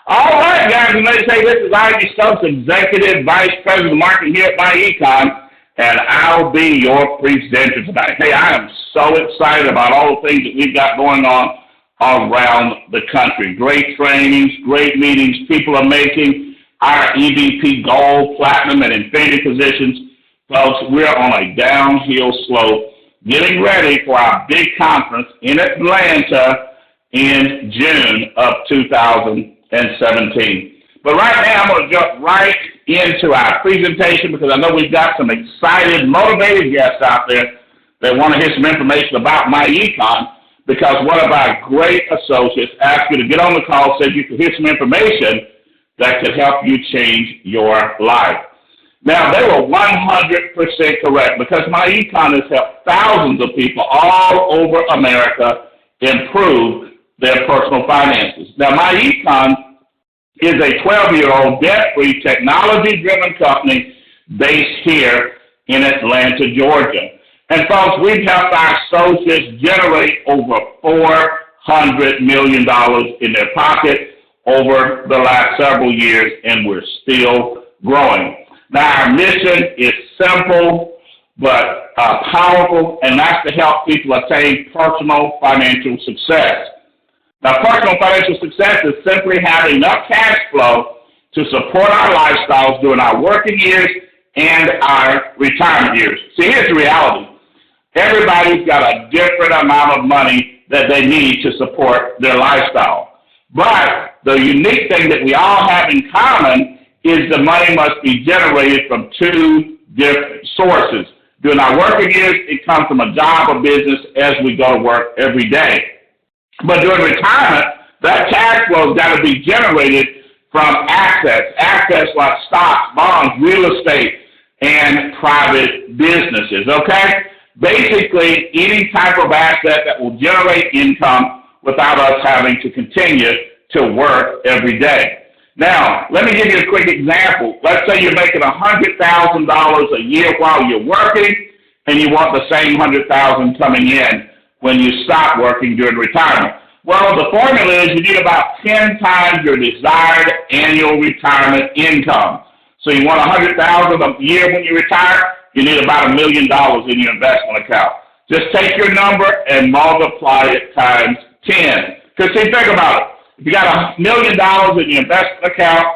All right, guys and ladies, hey, this is Ivey Stokes, Executive Vice President of Marketing here at My Econ, and I'll be your presenter tonight. Hey, I am so excited about all the things that we've got going on around the country. Great trainings, great meetings. People are making our EVP gold, platinum, and infinity positions. Folks, we're on a downhill slope, getting ready for our big conference in Atlanta in June of 2017. But right now, I'm going to jump right into our presentation because I know we've got some excited, motivated guests out there that want to hear some information about My Econ, because one of our great associates asked you to get on the call, said you could hear some information that could help you change your life. Now, they were 100% correct, because My Econ has helped thousands of people all over America improve their personal finances. Now, My Econ is a 12-year-old debt-free, technology-driven company based here in Atlanta, Georgia. And folks, we've helped our associates generate over $400 million in their pocket over the last several years, and we're still growing. Now, our mission is simple but powerful, and that's to help people attain personal financial success. Now, personal financial success is simply having enough cash flow to support our lifestyles during our working years and our retirement years. See, here's the reality. Everybody's got a different amount of money that they need to support their lifestyle. But the unique thing that we all have in common is the money must be generated from two different sources. During our working years, it comes from a job or business as we go to work every day. But during retirement, that cash flow has got to be generated from assets like stocks, bonds, real estate, and private businesses, okay? Basically, any type of asset that will generate income without us having to continue to work every day. Now, let me give you a quick example. Let's say you're making $100,000 a year while you're working, and you want the same $100,000 coming in when you stop working during retirement. Well, the formula is you need about 10 times your desired annual retirement income. So you want $100,000 a year when you retire, you need about $1 million in your investment account. Just take your number and multiply it times 10. Because see, think about it. If you got $1 million in your investment account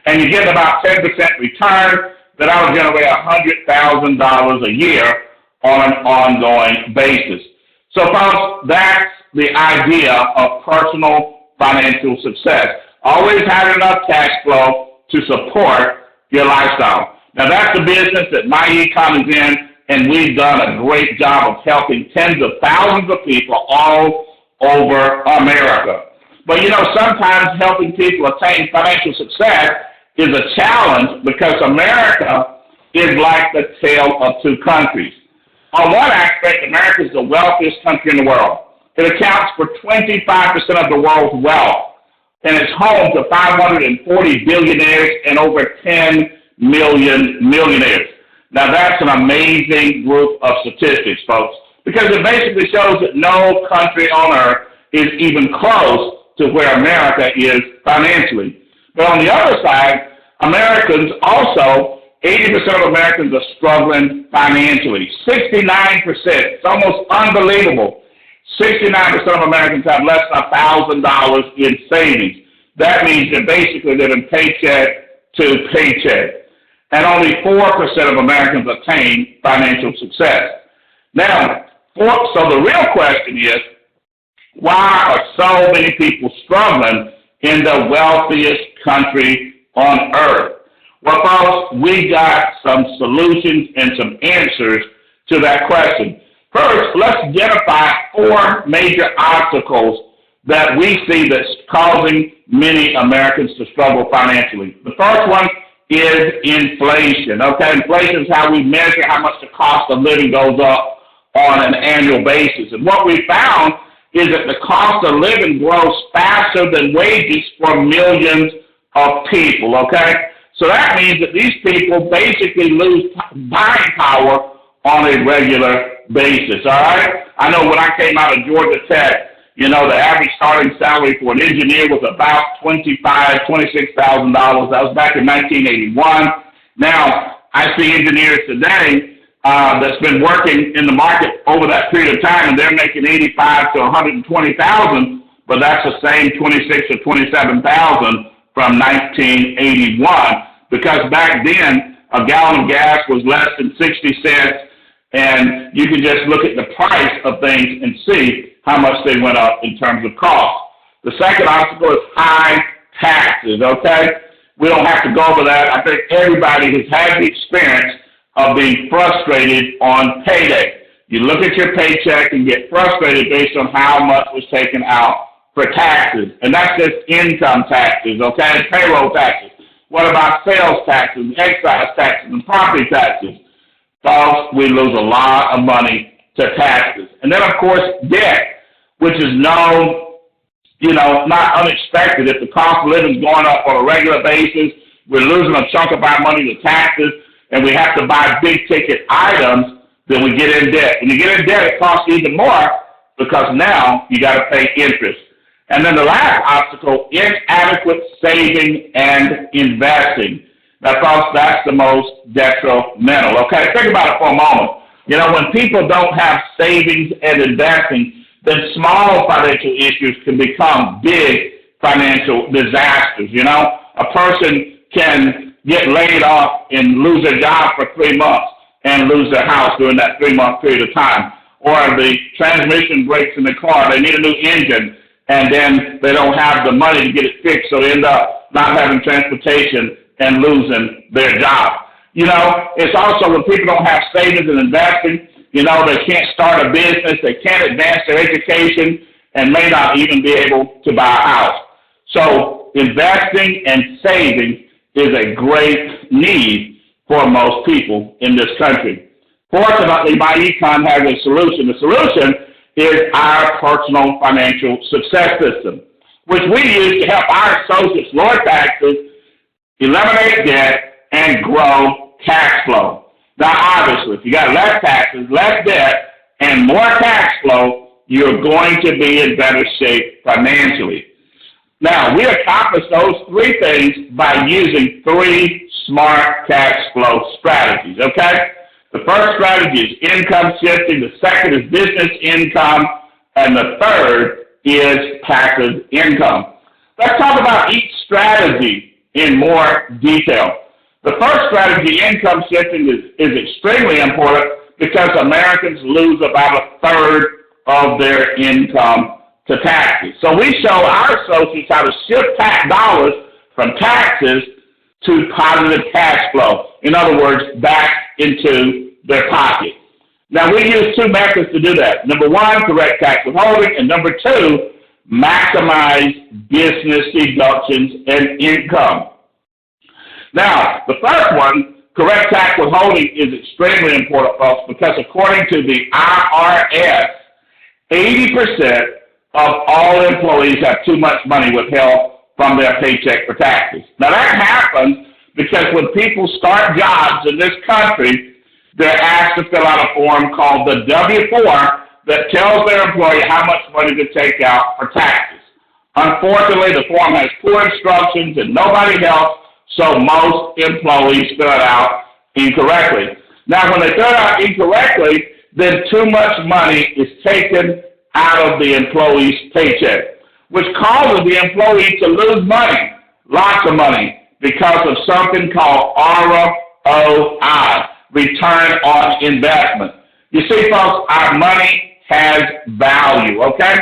and you get about 10% return, then that'll generate $100,000 a year on an ongoing basis. So, folks, that's the idea of personal financial success. Always have enough cash flow to support your lifestyle. Now, that's the business that My Econ is in, and we've done a great job of helping tens of thousands of people all over America. But, you know, sometimes helping people attain financial success is a challenge because America is like the tale of two countries. On one aspect, America is the wealthiest country in the world. It accounts for 25% of the world's wealth, and it's home to 540 billionaires and over 10 million millionaires. Now, that's an amazing group of statistics, folks, because it basically shows that no country on earth is even close to where America is financially. But on the other side, Americans also, 80% of Americans are struggling financially. 69%, it's almost unbelievable. 69% of Americans have less than $1,000 in savings. That means they're basically living paycheck to paycheck. And only 4% of Americans attain financial success. Now, so the real question is, why are so many people struggling in the wealthiest country on earth? Well, folks, we got some solutions and some answers to that question. First, let's identify four major obstacles that we see that's causing many Americans to struggle financially. The first one is inflation. Okay, inflation is how we measure how much the cost of living goes up on an annual basis. And what we found is that the cost of living grows faster than wages for millions of people, okay? So that means that these people basically lose buying power on a regular basis, all right? I know when I came out of Georgia Tech, The average starting salary for an engineer was about $26,000. That was back in 1981. Now, I see engineers today that's been working in the market over that period of time, and they're making $85,000 to $120,000, but that's the same $26,000 or $27,000 from 1981, because back then a gallon of gas was less than 60 cents, and you can just look at the price of things and see how much they went up in terms of cost. The second obstacle is high taxes, okay? We don't have to go over that. I think everybody has had the experience of being frustrated on payday. You look at your paycheck and get frustrated based on how much was taken out for taxes. And that's just income taxes, okay? Payroll taxes. What about sales taxes, excise taxes, and property taxes? Folks, we lose a lot of money to taxes. And then, of course, debt, which is not unexpected. If the cost of living is going up on a regular basis, we're losing a chunk of our money to taxes, and we have to buy big-ticket items, then we get in debt. When you get in debt, it costs even more because now you got to pay interest. And then the last obstacle, inadequate saving and investing. Now, folks, that's the most detrimental, okay? Think about it for a moment. When people don't have savings and investing, then small financial issues can become big financial disasters, A person can get laid off and lose their job for 3 months and lose their house during that 3-month period of time. Or the transmission breaks in the car, they need a new engine, and then they don't have the money to get it fixed, so they end up not having transportation and losing their job. It's also when people don't have savings and investing, they can't start a business, they can't advance their education, and may not even be able to buy a house. So investing and saving is a great need for most people in this country. Fortunately, My Econ has a solution. The solution is our personal financial success system, which we use to help our associates lower taxes, eliminate debt, and grow cash flow. Now, obviously, if you got less taxes, less debt, and more cash flow, you're going to be in better shape financially. Now, we accomplish those 3 things by using 3 smart cash flow strategies, okay? The first strategy is income shifting, the second is business income, and the third is passive income. Let's talk about each strategy in more detail. The first strategy, income shifting, is extremely important because Americans lose about 1/3 of their income to taxes. So we show our associates how to shift tax dollars from taxes to positive cash flow. In other words, back into their pocket. Now, we use 2 methods to do that. Number 1, correct tax withholding, and number 2, maximize business deductions and income. Now, the first one, correct tax withholding, is extremely important, folks, because according to the IRS, 80% of all employees have too much money withheld from their paycheck for taxes. Now, that happens because when people start jobs in this country, they're asked to fill out a form called the W-4 that tells their employer how much money to take out for taxes. Unfortunately, the form has poor instructions and nobody helps, so most employees fill it out incorrectly. Now, when they fill it out incorrectly, then too much money is taken out of the employee's paycheck, which causes the employee to lose money, lots of money, because of something called ROI, return on investment. You see, folks, our money has value, okay?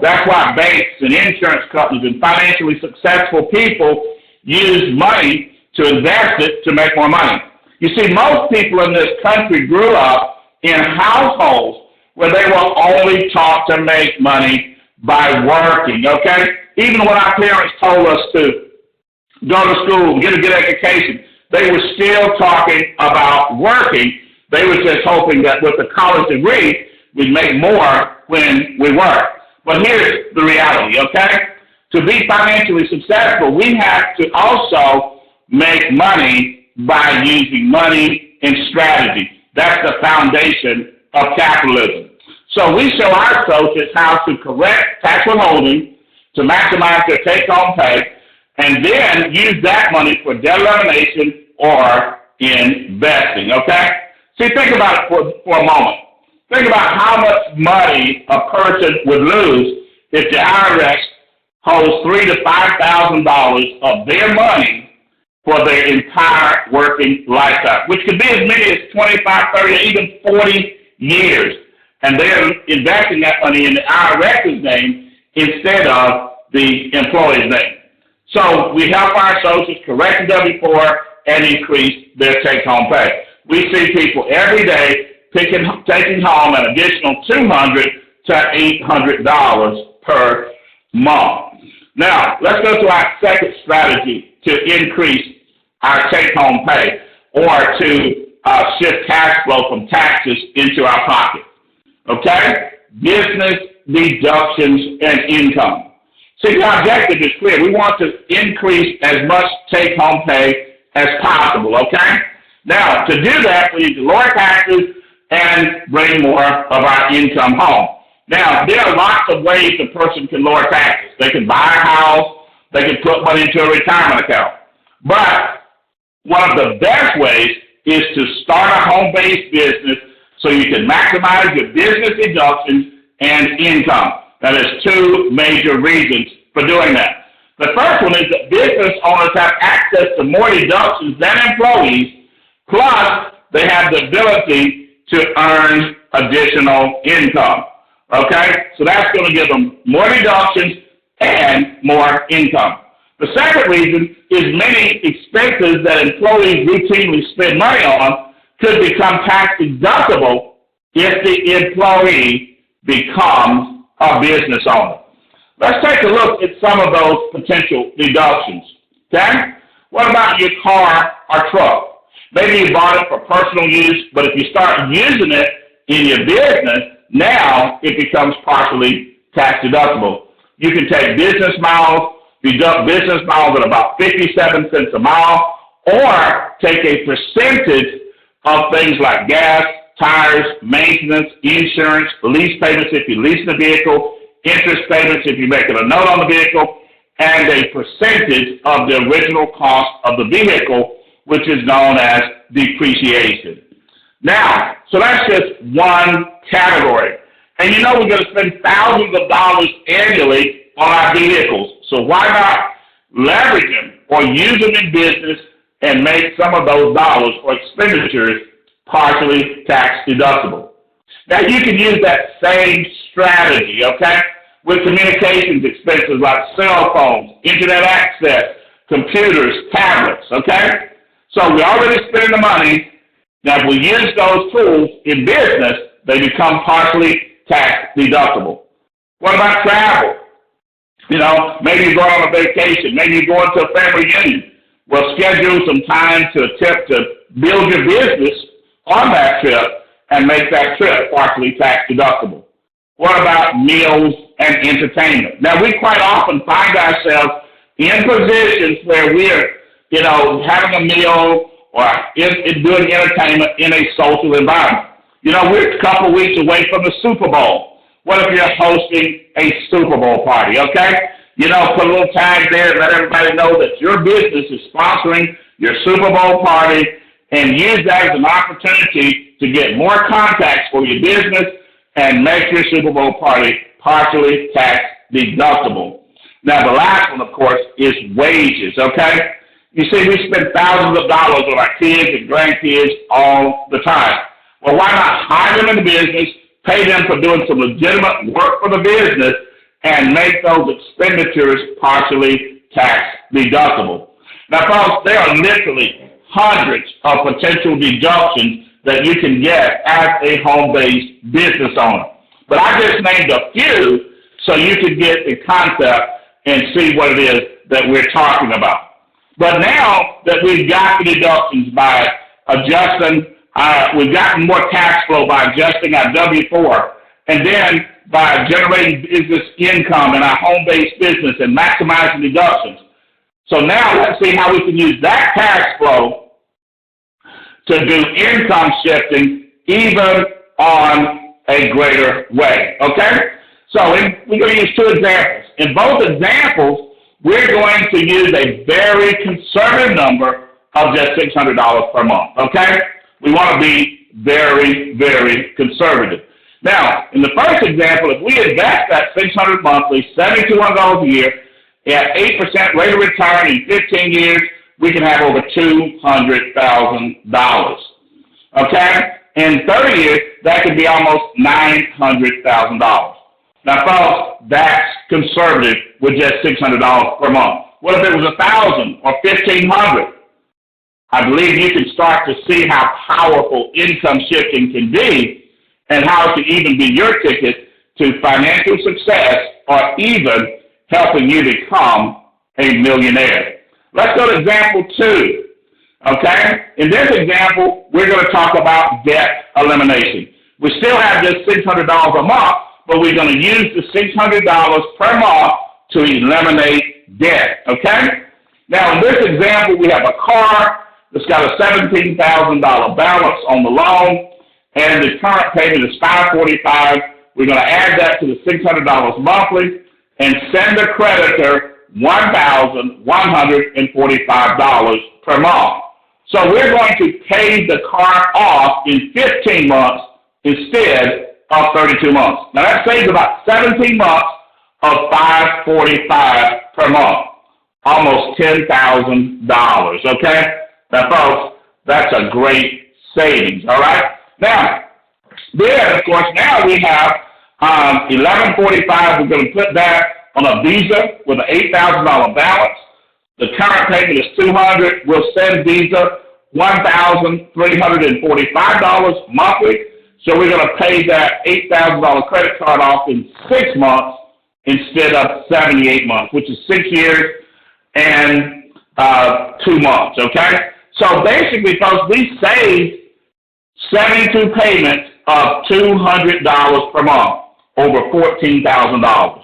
That's why banks and insurance companies and financially successful people use money to invest it to make more money. You see, most people in this country grew up in households where they were only taught to make money by working, okay? Even when our parents told us to go to school and get a good education, they were still talking about working. They were just hoping that with a college degree, we'd make more when we work. But here's the reality, okay? To be financially successful, we have to also make money by using money and strategy. That's the foundation of capitalism. So we show our associates how to correct tax withholding to maximize their take-home pay, and then use that money for debt elimination or investing, okay? See, think about it for a moment. Think about how much money a person would lose if the IRS holds $3,000 to $5,000 of their money for their entire working lifetime, which could be as many as 25, 30, or even 40 years. And they're investing that money in the IRS's name instead of the employee's name. So we help our associates correct the W-4 and increase their take-home pay. We see people every day taking home an additional $200 to $800 per month. Now, let's go to our second strategy to increase our take-home pay or to shift cash flow from taxes into our pocket. Okay? Business deductions and income. See, the objective is clear. We want to increase as much take-home pay as possible, okay? Now, to do that, we need to lower taxes and bring more of our income home. Now, there are lots of ways a person can lower taxes. They can buy a house. They can put money into a retirement account. But one of the best ways is to start a home-based business so you can maximize your business deductions and income. Now, there's two major reasons for doing that. The first one is that business owners have access to more deductions than employees, plus they have the ability to earn additional income. Okay? So that's going to give them more deductions and more income. The second reason is many expenses that employees routinely spend money on could become tax deductible if the employee becomes a business owner. Let's take a look at some of those potential deductions. Okay? What about your car or truck? Maybe you bought it for personal use, but if you start using it in your business, now it becomes partially tax deductible. You can take business miles, deduct business miles at about 57 cents a mile, or take a percentage of things like gas, tires, maintenance, insurance, lease payments if you lease the vehicle, interest payments if you're making a note on the vehicle, and a percentage of the original cost of the vehicle, which is known as depreciation. Now, so that's just one category. And you know we're going to spend thousands of dollars annually on our vehicles. So why not leverage them or use them in business and make some of those dollars or expenditures partially tax deductible? Now, you can use that same strategy, okay, with communications expenses like cell phones, internet access, computers, tablets, okay? So we're already spending the money. Now, if we use those tools in business, they become partially tax deductible. What about travel? You know, maybe you're going on a vacation. Maybe you're going to a family reunion. Well, schedule some time to attempt to build your business on that trip and make that trip partially tax deductible. What about meals and entertainment? Now, we quite often find ourselves in positions where we're, you know, having a meal or doing entertainment in a social environment. You know, we're a couple weeks away from the Super Bowl. What if you're hosting a Super Bowl party, okay? You know, put a little tag there and let everybody know that your business is sponsoring your Super Bowl party, and use that as an opportunity to get more contacts for your business and make your Super Bowl party partially tax deductible. Now, the last one, of course, is wages, okay? You see, we spend thousands of dollars on our kids and grandkids all the time. Well, why not hire them in the business, pay them for doing some legitimate work for the business, and make those expenditures partially tax deductible? Now, folks, there are literally hundreds of potential deductions that you can get as a home-based business owner. But I just named a few so you can get the concept and see what it is that we're talking about. But now that we've got the deductions by adjusting, we've gotten more cash flow by adjusting our W-4, and then by generating business income in our home-based business and maximizing deductions. So now let's see how we can use that cash flow to do income shifting even on a greater way, okay? So we're going to use two examples. In both examples, we're going to use a very conservative number of just $600 per month, okay? We want to be very, very conservative. Now, in the first example, if we invest that $600 monthly, $7,200 a year, at 8% rate of return in 15 years, we can have over $200,000, okay? In 30 years, that could be almost $900,000. Now, folks, that's conservative with just $600 per month. What if it was $1,000 or $1,500? I believe you can start to see how powerful income shifting can be and how it can even be your ticket to financial success or even helping you become a millionaire. Let's go to example 2, okay? In this example, we're going to talk about debt elimination. We still have just $600 a month, but we're going to use the $600 per month to eliminate debt, okay? Now, in this example, we have a car that's got a $17,000 balance on the loan, and the current payment is $545. We're going to add that to the $600 monthly and send the creditor $1,145 per month. So we're going to pay the car off in 15 months instead of 32 months. Now that saves about 17 months of $545 per month, almost $10,000, okay? Now folks, that's a great savings, all right? Now, then, of course, now we have $1,145. We're going to put that on a Visa with an $8,000 balance. The current payment is $200. We'll send Visa $1,345 monthly. So we're going to pay that $8,000 credit card off in 6 months instead of 78 months, which is 6 years and 2 months, okay? So basically, folks, we saved 72 payments of $200 per month, over $14,000.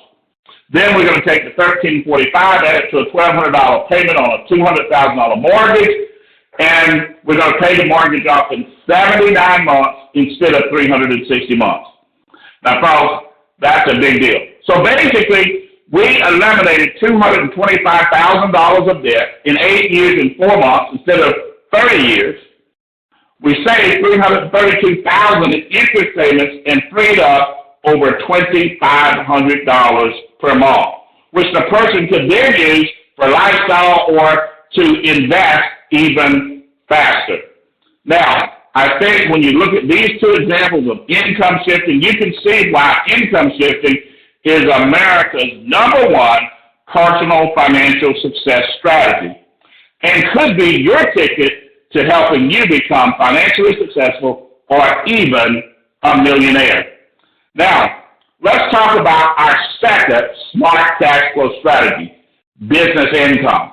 Then we're going to take the $1,345, add it to a $1,200 payment on a $200,000 mortgage, and we're going to pay the mortgage off in 79 months instead of 360 months. Now, folks, that's a big deal. So basically, we eliminated $225,000 of debt in 8 years and 4 months instead of 30 years. We saved $332,000 in interest payments and freed up over $2,500 per month, which the person could then use for lifestyle or to invest even faster. Now, I think when you look at these two examples of income shifting, you can see why income shifting is America's #1 personal financial success strategy and could be your ticket to helping you become financially successful or even a millionaire. Now, let's talk about our second smart cash flow strategy, business income.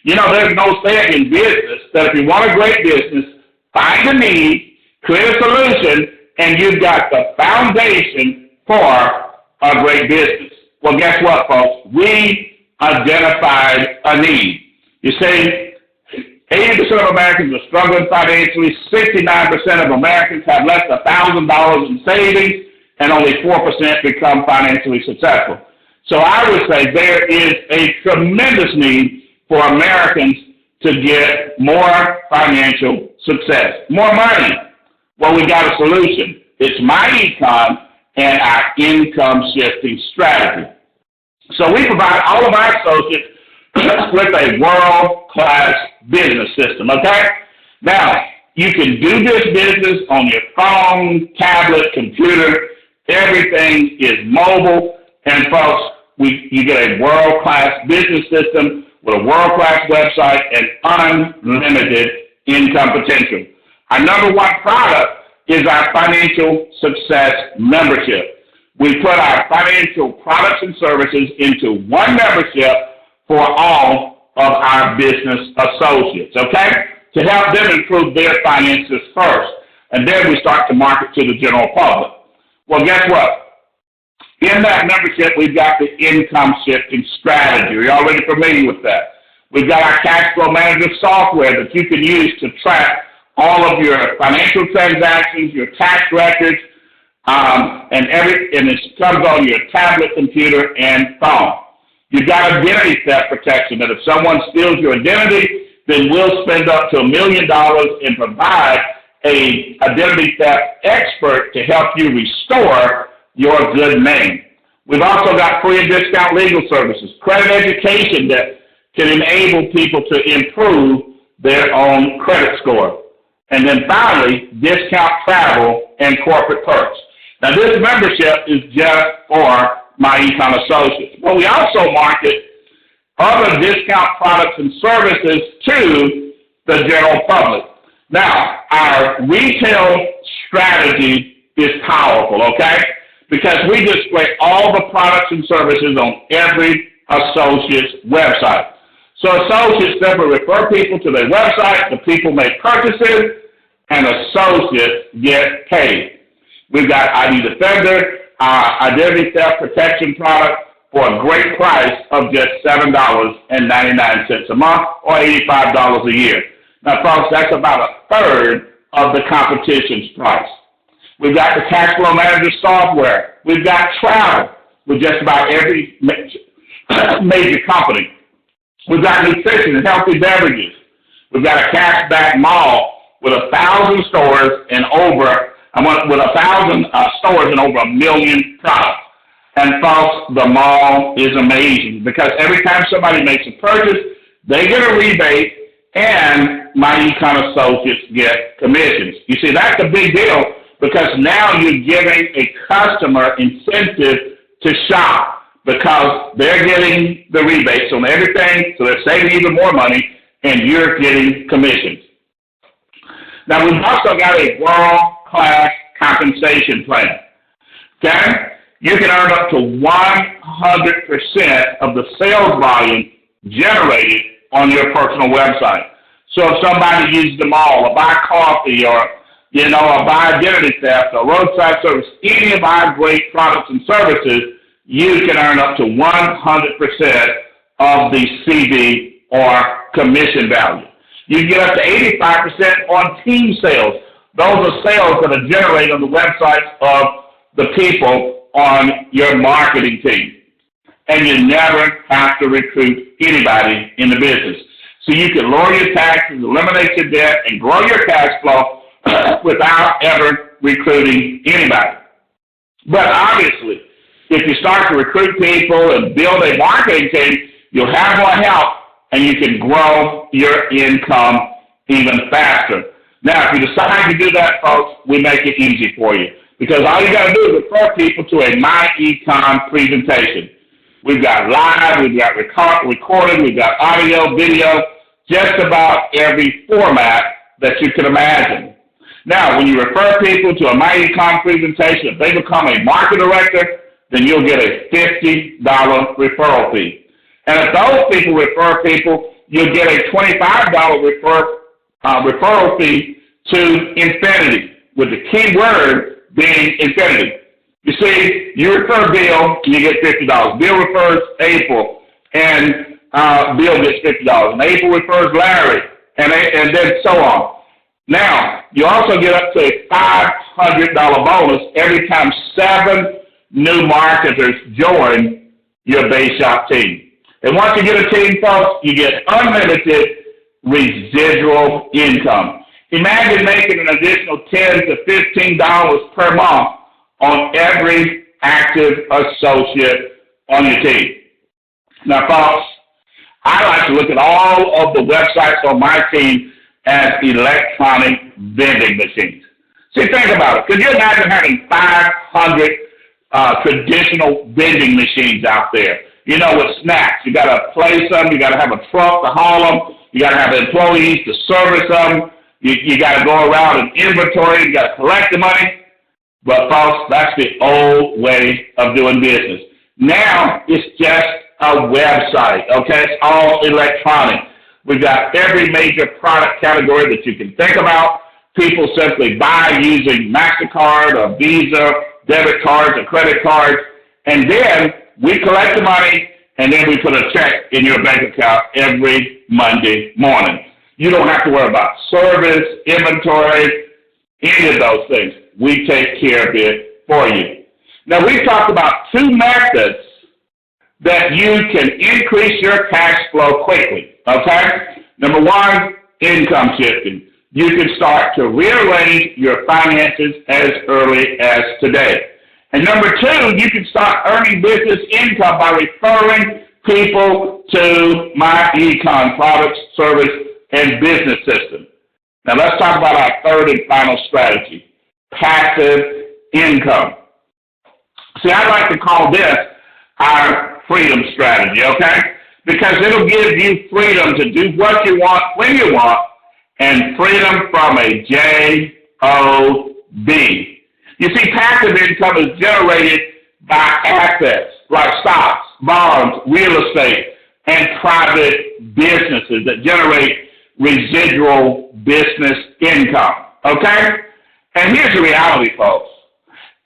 You know, there's no saying in business that if you want a great business, find a need, create a solution, and you've got the foundation for a great business. Well, guess what, folks? We identified a need. You see, 80% of Americans are struggling financially, 69% of Americans have less than $1,000 in savings, and only 4% become financially successful. So I would say there is a tremendous need for Americans to get more financial success, more money. Well, we got a solution. It's My Econ and our income shifting strategy. So we provide all of our associates with a world-class business system, okay? Now, you can do this business on your phone, tablet, computer. Everything is mobile. And, folks, you get a world-class business system with a world-class website and unlimited income potential. Our #1 product is our financial success membership. We put our financial products and services into one membership for all of our business associates, okay? To help them improve their finances first. And then we start to market to the general public. Well, guess what? In that membership, we've got the income shifting strategy. You're already familiar with that. We've got our cash flow manager software that you can use to track all of your financial transactions, your tax records, and it comes on your tablet, computer, and phone. You've got identity theft protection, that if someone steals your identity, then we'll spend up to $1 million and provide a identity theft expert to help you restore your good name. We've also got free and discount legal services, credit education that can enable people to improve their own credit score. And then finally, discount travel and corporate perks. Now, this membership is just for My Econ associates. But we also market other discount products and services to the general public. Now, our retail strategy is powerful, okay? Because we display all the products and services on every associate's website. So associates simply refer people to their website, the people make purchases, and associates get paid. We've got ID Defender, our identity theft protection product for a great price of just $7.99 a month or $85 a year. Now, folks, that's about a third of the competition's price. We've got the cash flow manager software. We've got travel with just about every major company. We've got nutrition and healthy beverages. We've got a cashback mall with 1,000 stores and over 1,000 stores and over 1 million products. And folks, the mall is amazing because every time somebody makes a purchase, they get a rebate and My Econ associates get commissions. You see, that's a big deal because now you're giving a customer incentive to shop because they're getting the rebates on everything, so they're saving even more money, and you're getting commissions. Now, we've also got a world-class compensation plan. Okay? You can earn up to 100% of the sales volume generated on your personal website. So if somebody uses the mall, or buy coffee, or buy identity theft, or roadside service, any of our great products and services, you can earn up to 100% of the CD or commission value. You can get up to 85% on team sales. Those are sales that are generated on the websites of the people on your marketing team. And you never have to recruit anybody in the business. So you can lower your taxes, eliminate your debt, and grow your cash flow without ever recruiting anybody. But obviously, if you start to recruit people and build a marketing team, you'll have more help and you can grow your income even faster. Now, if you decide to do that, folks, we make it easy for you. Because all you got to do is refer people to a My Econ presentation. We've got live, we've got recorded, we've got audio, video, just about every format that you can imagine. Now, when you refer people to a My Econ presentation, if they become a market director, then you'll get a $50 referral fee. And if those people refer people, you'll get a $25 referral fee to infinity, with the key word being infinity. You see, you refer Bill, and you get $50. Bill refers April, and Bill gets $50. And April refers Larry, and then so on. Now, you also get up to a $500 bonus every time 7 new marketers join your base shop team. And once you get a team, folks, you get unlimited residual income. Imagine making an additional $10 to $15 per month on every active associate on your team. Now, folks, I like to look at all of the websites on my team as electronic vending machines. See, think about it. Could you imagine having 500 traditional vending machines out there? You know, with snacks. You got to place them. You got to have a truck to haul them. You got to have employees to service them. You got to go around and inventory. You got to collect the money. But, folks, that's the old way of doing business. Now, it's just a website, okay? It's all electronic. We've got every major product category that you can think about. People simply buy using MasterCard or Visa, debit cards or credit cards, and then we collect the money, and then we put a check in your bank account every Monday morning. You don't have to worry about service, inventory, any of those things. We take care of it for you. Now, we've talked about two methods that you can increase your cash flow quickly, okay? Number one, income shifting. You can start to rearrange your finances as early as today. And number two, you can start earning business income by referring people to My Econ products, service, and business system. Now let's talk about our third and final strategy, passive income. See, I like to call this our freedom strategy, okay? Because it'll give you freedom to do what you want, when you want, and freedom from a J-O-B. You see, passive income is generated by assets like stocks, bonds, real estate, and private businesses that generate residual business income, okay? And here's the reality, folks.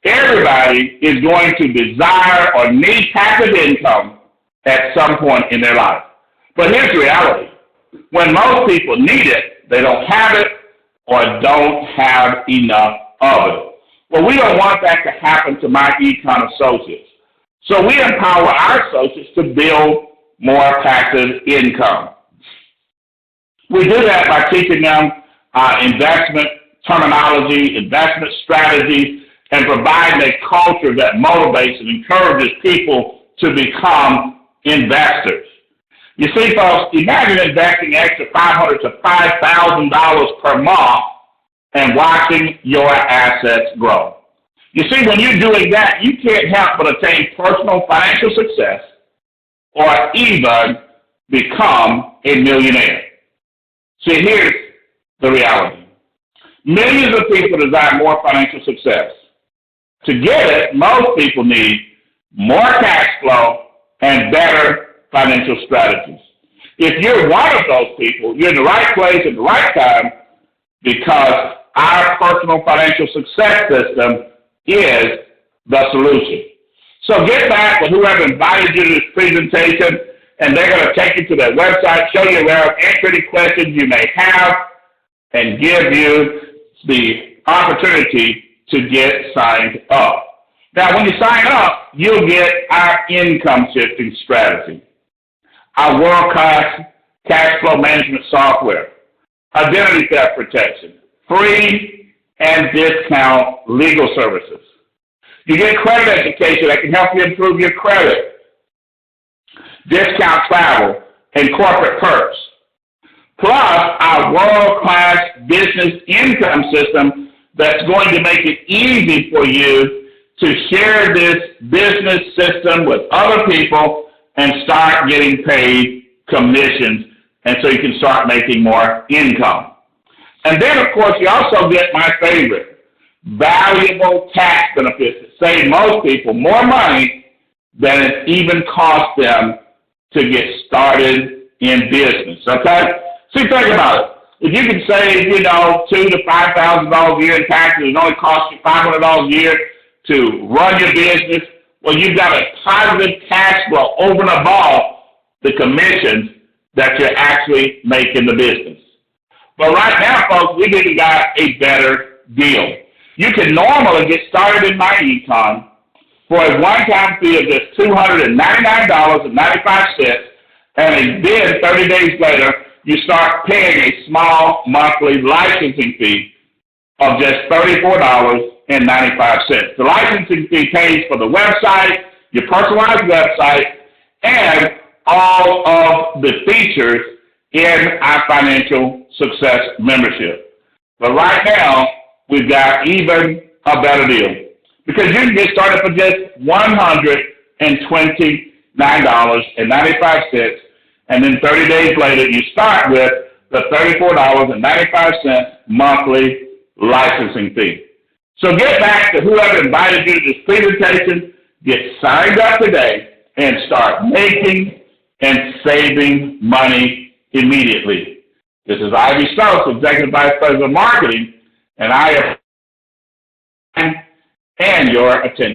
Everybody is going to desire or need passive income at some point in their life. But here's the reality. When most people need it, they don't have it or don't have enough of it. Well, we don't want that to happen to My Econ associates. So we empower our associates to build more passive income. We do that by teaching them investment terminology, investment strategies, and providing a culture that motivates and encourages people to become investors. You see, folks, imagine investing extra $500 to $5,000 per month and watching your assets grow. You see, when you're doing that, you can't help but attain personal financial success or even become a millionaire. See, here's the reality. Millions of people desire more financial success. To get it, most people need more cash flow and better financial strategies. If you're one of those people, you're in the right place at the right time because our personal financial success system is the solution. So get back with whoever invited you to this presentation, and they're going to take you to their website, show you around, answer any questions you may have, and give you the opportunity to get signed up. Now, when you sign up, you'll get our income shifting strategy, our world-class cash flow management software, identity theft protection, free and discount legal services. You get credit education that can help you improve your credit, discount travel, and corporate perks. Plus, our world-class business income system that's going to make it easy for you to share this business system with other people and start getting paid commissions, and so you can start making more income. And then, of course, you also get my favorite, valuable tax benefits that save most people more money than it even costs them to get started in business, okay? See, think about it. If you can save, $2,000 to $5,000 a year in taxes, it only costs you $500 a year to run your business, well, you've got a positive cash flow over and above the commissions that you're actually making in the business. But right now, folks, we've even got a better deal. You can normally get started in My Econ for a one-time fee of just $299.95, and then 30 days later, you start paying a small monthly licensing fee of just $34.95. The licensing fee pays for the website, your personalized website, and all of the features in our financial success membership. But right now, we've got even a better deal because you can get started for just $129.95, and then 30 days later, you start with the $34.95 monthly licensing fee. So get back to whoever invited you to this presentation, get signed up today, and start making and saving money immediately. This is Ivey Stokes, Executive Vice President of Marketing, and I am and your attention.